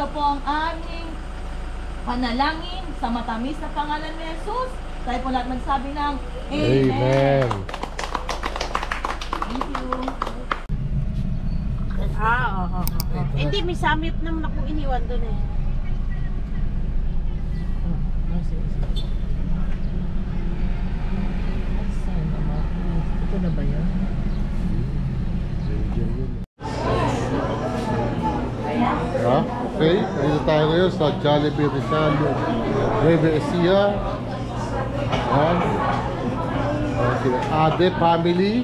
Ito po ang aming panalangin sa matamis na pangalan ni Jesus. Tayo po lahat magsabi ng Amen. Amen. Thank you. Hindi, may summit naman ako iniwan doon eh. Ito na ba yan? Okay, dito tayo ngayon sa Jollibee Rizal Nueva Ecija. Ayan. Okay, Ade family.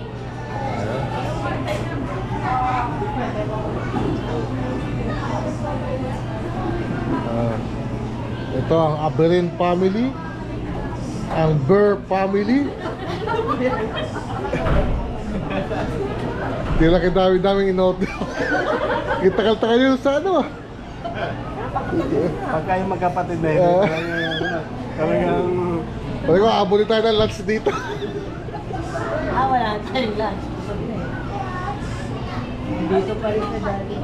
Ito ang Aberin family, ang Burr family. Hindi lang kadami-daming inote. Kitakal-takal yun sa ano. Pagka yung magkapatid na yun, talagang abunin tayo ng lunch dito. Wala tayong lunch. Dito pa rin sa daddy.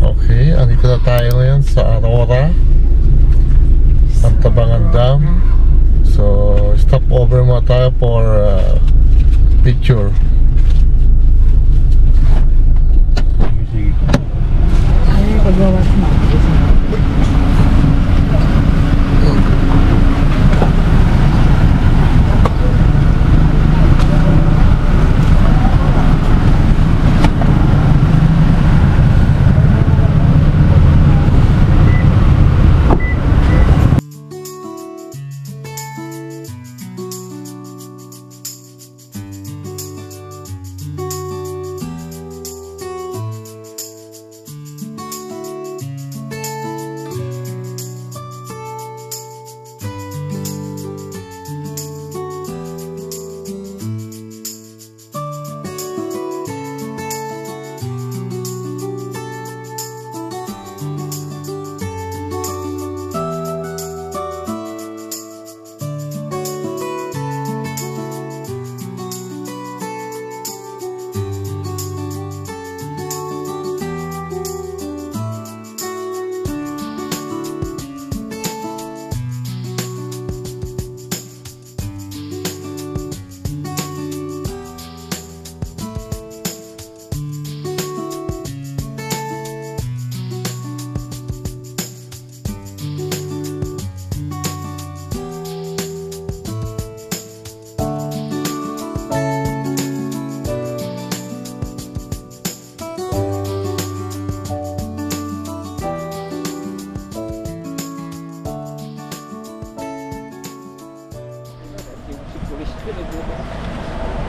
Okay, andito na tayo ngayon sa Aurora, Santabangan Dam. So, stop over muna tayo for picture. Ay, pagbawas mo.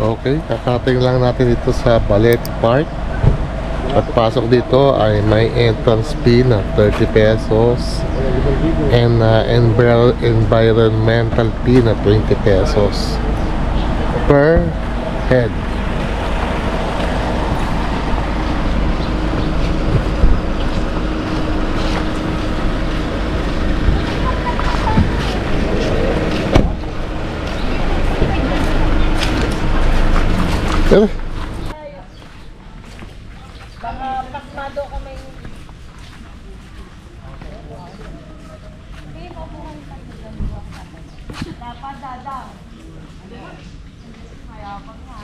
Okay, kakating lang natin dito sa Ballet Park. At pasok dito ay may entrance fee na 30 pesos and environmental fee na 20 pesos per head. Baka pasmado kami. Dapat dadang. Kaya pag nga.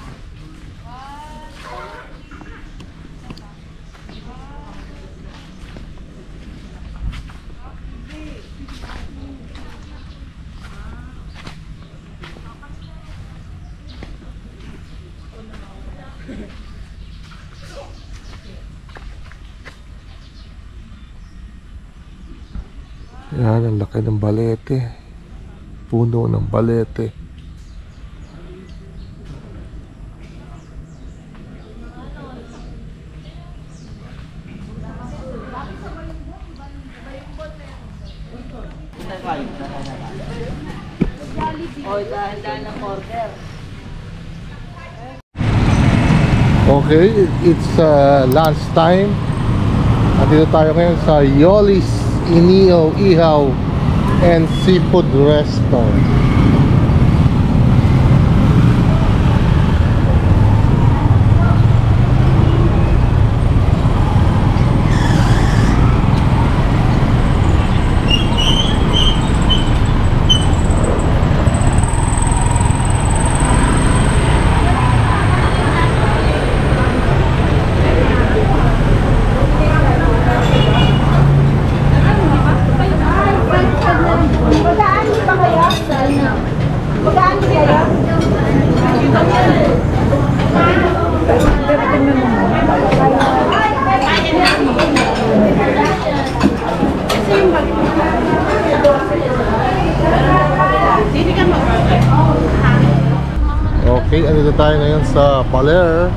Yan, ang laki ng balete. Puno ng balete. O, dahan-dahan ng order. Okay, it's lunch time. Nandito tayo ngayon sa Yoli's Inio Ihaw and Seafood Restaurant. Okay, andito tayo ngayon sa Baler.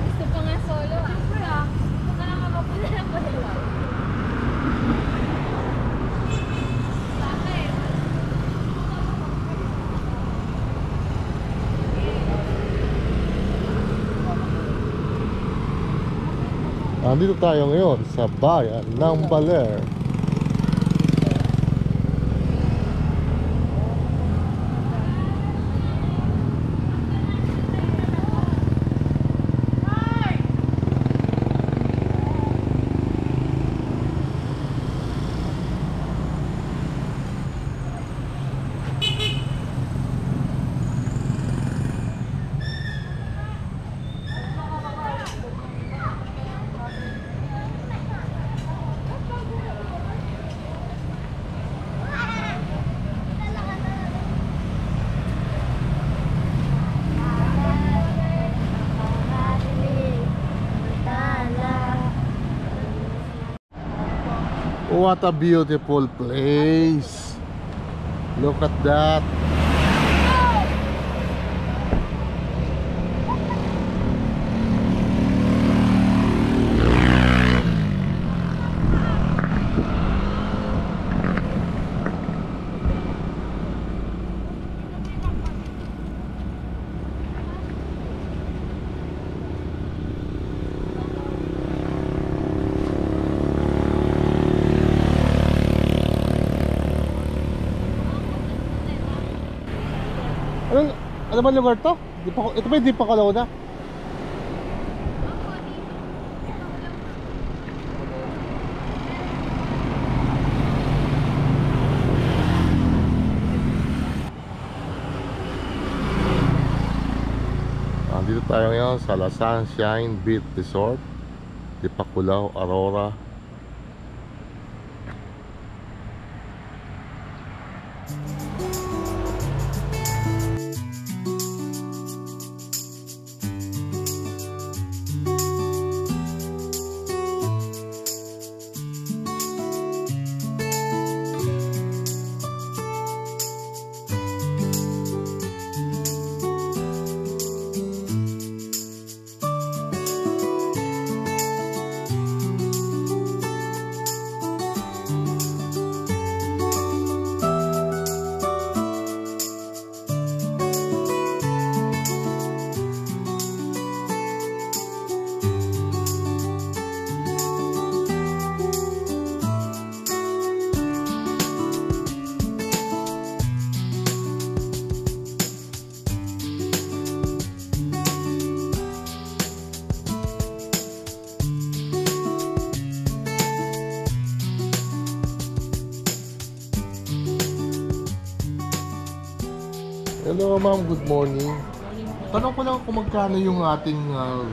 Gusto pa nga solo ah. Siyempre ah. Gusto na makapunta ng Baliwag. Bakit? Andito tayo ngayon sa bayan ng Baler. What a beautiful place. Look at that. Ano ba lugar to? Ito ba hindi pa Calona? Dito tayo ngayon sa La Sunshine Beach Resort, Dipakulaw, Aurora. Hello ma'am, good morning. Tanong ko lang kung magkano yung ating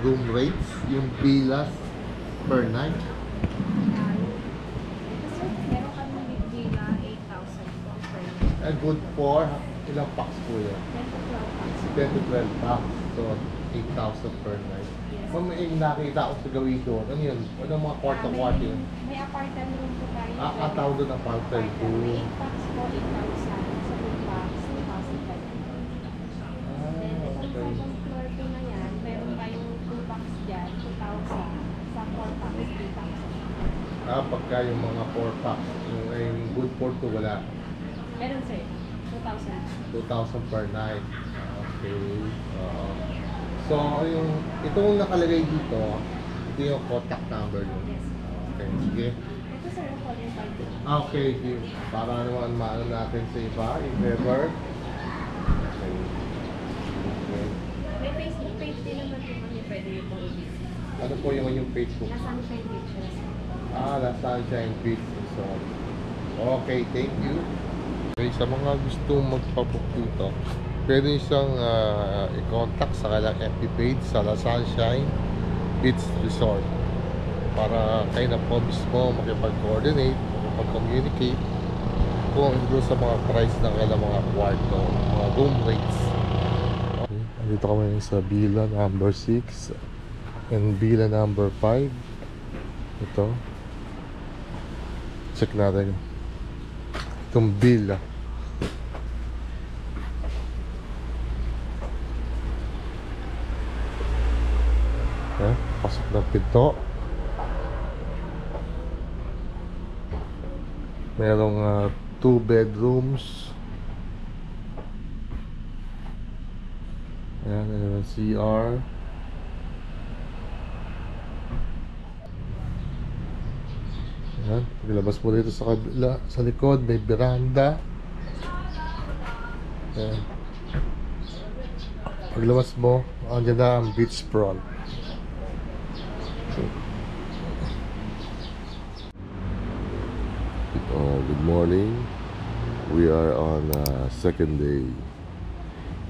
room rates, yung villas per night. Kasi meron kami bigay na 8,000 po per year. Good for ilang packs po yan? 10 to 12 bucks. 10 to 12 packs, so 8,000 per night. Yes. Ma'am, may nakita ko sa gawin doon. Ano yun? Ano mga kwarto-kwarto yun? May apartment room po tayo. Tawag doon ang apartment room. May 8 bucks po, 8,000. Sa 2 bucks, 2,500. Then, itong Okay. second floor po na yan, meron tayong 2 bucks dyan, 2,000. Sa 4 bucks, 3,000. Pagka yung mga 4 packs, yung good for 2 wala. Meron sir, 2,000. 2,000 per night. Okay. So, itong nakalagay dito, ito yung contact number nyo. Yes. Okay, sige. Ito sir, ang calling card. Okay, give. Para naman maano natin sa iba, if ever. Okay. Okay. May Facebook page din naman po kami, pwede yung pong i-visit. Ano po yung Facebook? Nasa Sunshine Beach. La Sunshine Beach Resort. Okay, thank you. Okay, sa mga gustong magpabook dito, pwede nyo siyang i-contact sa kanilang FB page sa La Sunshine Beach Resort para kayo na po mismo makipag-coordinate, makipag-communicate kung doon sa mga price ng kanilang mga kwarto, mga room rates. Okay, dito kami sa Villa number 6 and Villa number 5. Ito. Check natin itong villa. Pasok ng pinto. Merong 2 bedrooms. Ayan, ayan ang CR. Ayan, paglabas mo dito sa kabila, sa likod may veranda. Ayan. Paglabas mo, andyan na ang beach front. Good morning. We are on second day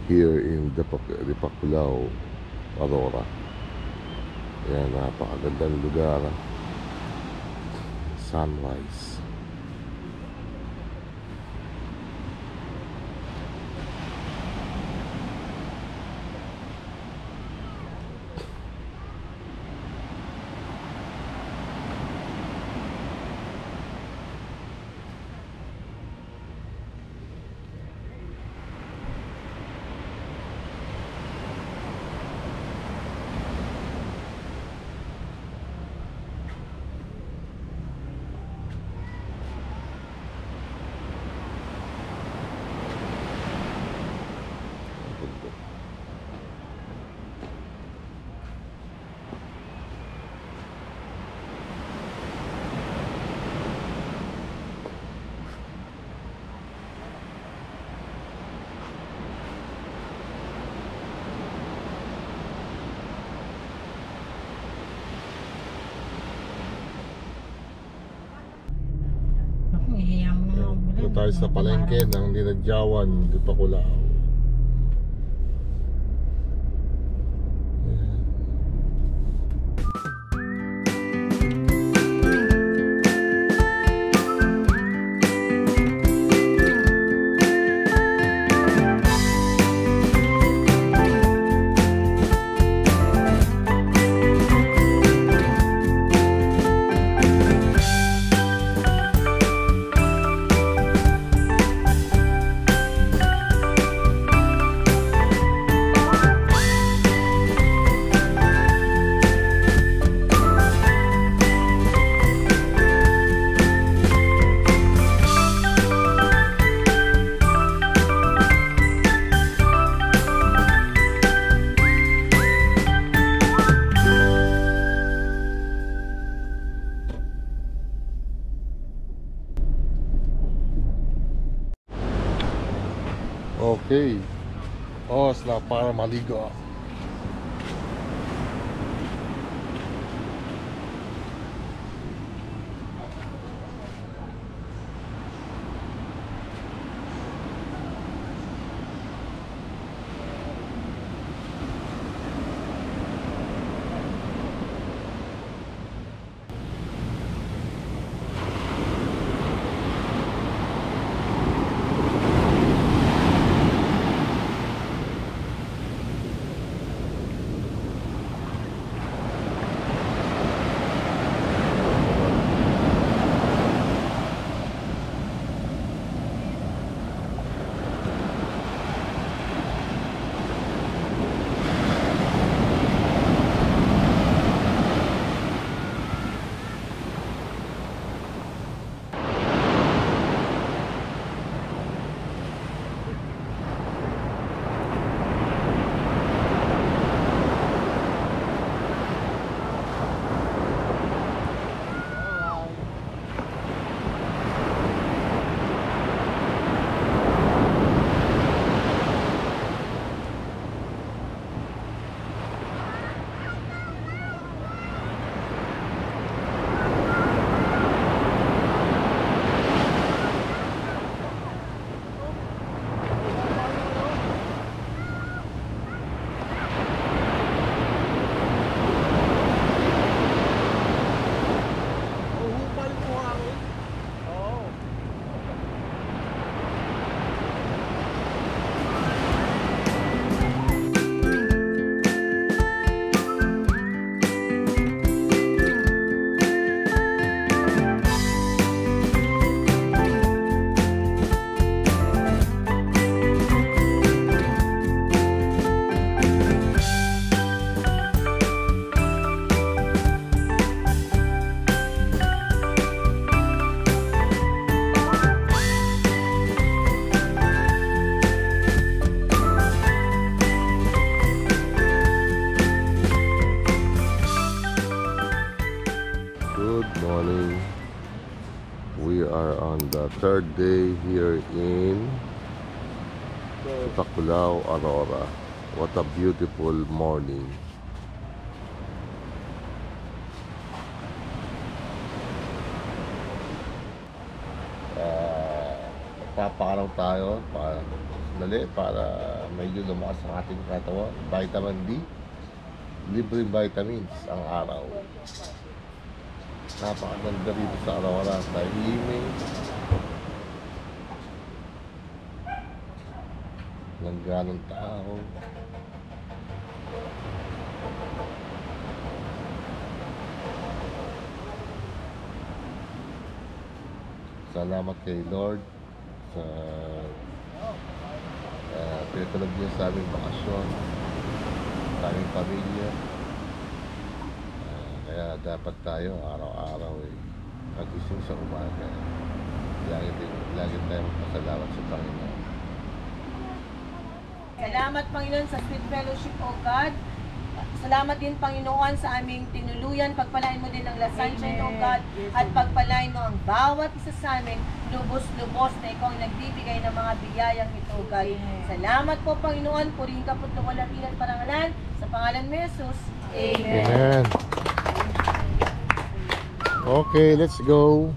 here in Dipakulaw, Aurora. Ayan, napakagandang lugar. Sunrise. Ito tayo sa palengke ng Dinadyawan, Dipakulaw. Okay. Oras na para maligo. We are on the third day here in Takulao, Aurora. What a beautiful morning. Paparaw tayo para medyo lumakas ang ating katawan. Vitamin D, libreng vitamins ang araw. Napakaganda rito sa Aurora, tahimik, langganang tao. Salamat kay Lord sa pinatulog niya sa aming bakasyon, sa aming pamilya. Kaya dapat tayo araw-araw magising sa umaga. Lagi tayo magpasalamat sa Panginoon. Salamat, Panginoon, sa sweet fellowship, O God. Salamat din, Panginoon, sa aming tinuluyan. Pagpalain mo din ang La Sunshine, O God. At pagpalain mo ang bawat isa sa amin, lubos-lubos na ikaw ang nagbibigay ng mga biyayang ito, O God. Salamat po, Panginoon. Purihin ka po't luwalhati at parangalan. Sa pangalan ni Jesus. Amen. Amen. Okay, let's go.